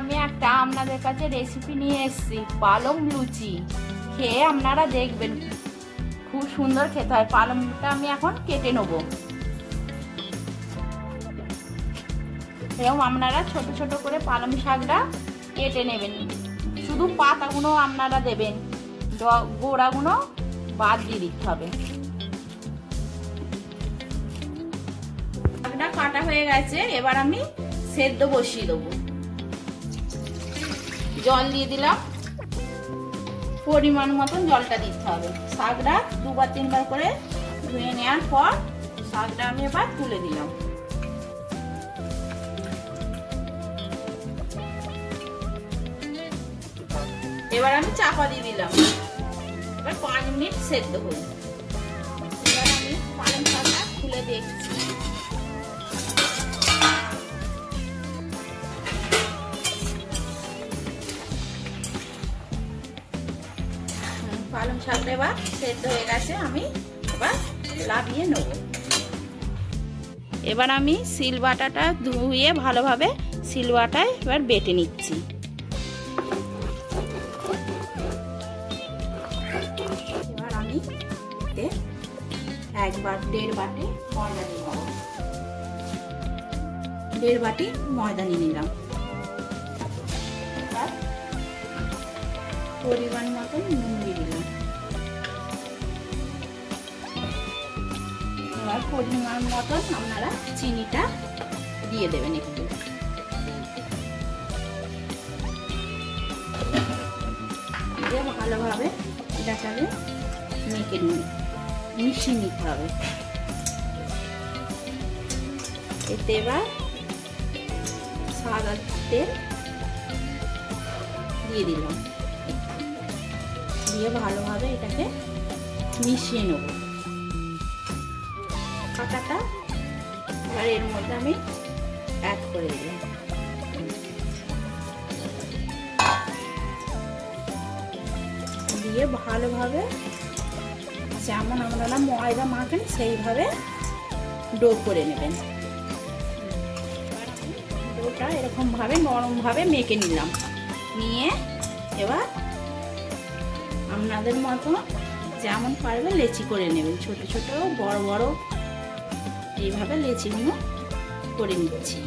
আমি একটা আপনাদের কাছে রেসিপি নিয়ে এসেছি, পালং লুচি। খেয়ে আপনারা দেখবেন, খুব সুন্দর খেতে হয়। পালংটা আমি এখন কেটে নেব। এরকম আপনারা ছোট ছোট করে পালং শাকটা কেটে নেবেন। শুধু পাতাগুলো আপনারা দেবেন, গোড়াগুলো বাদ দিয়ে দিতে হবে। শাকটা কাটা হয়ে গেছে, এবার আমি সেদ্ধ বসিয়ে দেবো। জল দিয়ে দিলাম, পরিমাণ মতন জলটা দিতে হবে। শাকটা দুবার তিনবার করে ধুয়ে নেওয়ার পর শাকটা আমি এবার তুলে দিলাম। এবার আমি চাপা দিয়ে দিলাম, এবার 5 মিনিট সেদ্ধ হলো। এবার আমি পালং শাকটা খুলে দেখছি। পালং শাকটা এবার সেদ্ধ হয়ে গেছে, আমি এবার লাভিয়ে নেব। এবার আমি শিলবাটাটা ধুয়ে ভালোভাবে শিলবাটায় এবার বেটে নিচ্ছি। এবার আমি এতে 1.5 বাটি ময়দা নিয়ে নেব। 1.5 বাটি ময়দা নিয়ে নিলাম। পরিমাণ মতন নুন দিয়ে দিলাম। এবার পরিমাণ মতন আপনারা চিনিটা দিয়ে দেবেন একটু। দিয়ে ভালোভাবে এটাকে মিশিয়ে নিতে হবে। এতে এবার সাদা তেল দিয়ে দিলাম, দিয়ে ভালোভাবে এটাকে মিশিয়ে নেব। কাঁটাটা এবার এর মধ্যে আমি অ্যাড করে দিলাম। দিয়ে ভালোভাবে যেমন আপনারা ময়দা মাখেন সেইভাবে ডো করে নেবেন। ডোটা এরকমভাবে নরমভাবে মেখে নিলাম। নিয়ে এবার আপনাদের মতো যেমন পারবে লেচি করে নেবেন। ছোট ছোট বড় বড় এইভাবে লেচিগুলো করে নিচ্ছি।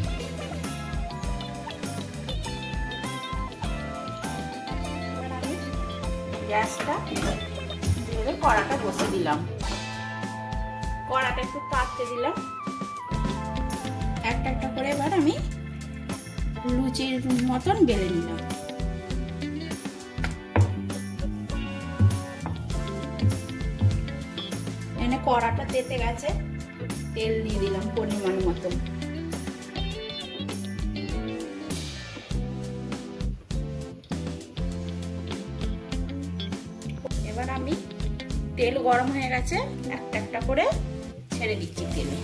গ্যাসটা কড়াটা বসিয়ে দিলাম। কড়াটা একটু কাটতে দিলাম। একটা একটা করে এবার আমি লুচির মতন বেলে নিলাম। এনে কড়াটা তেতে গেছে, তেল দিয়ে দিলাম পরিমাণ মতো। এবার আমি তেল গরম হয়ে গেছে, একটা একটা করে ছেড়ে দিচ্ছি তেলে।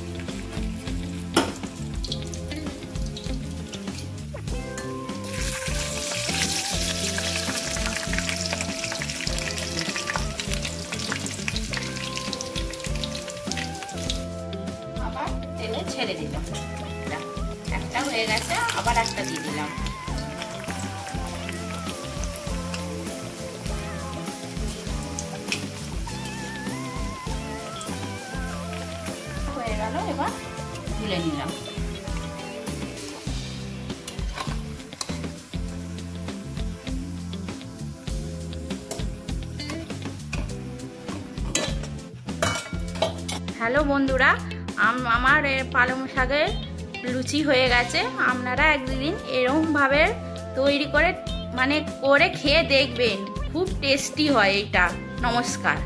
তেলে ছেড়ে দিলাম, একটা হয়ে গেছে, আবার একটা দিয়ে দিলাম। হয়ে গেল, এবার তুলে নিলাম। হ্যালো বন্ধুরা, আমার পালং শাকের লুচি হয়ে গেছে। আপনারা একদিন এরকমভাবে তৈরি করে করে খেয়ে দেখবেন, খুব টেস্টি হয় এটা। নমস্কার।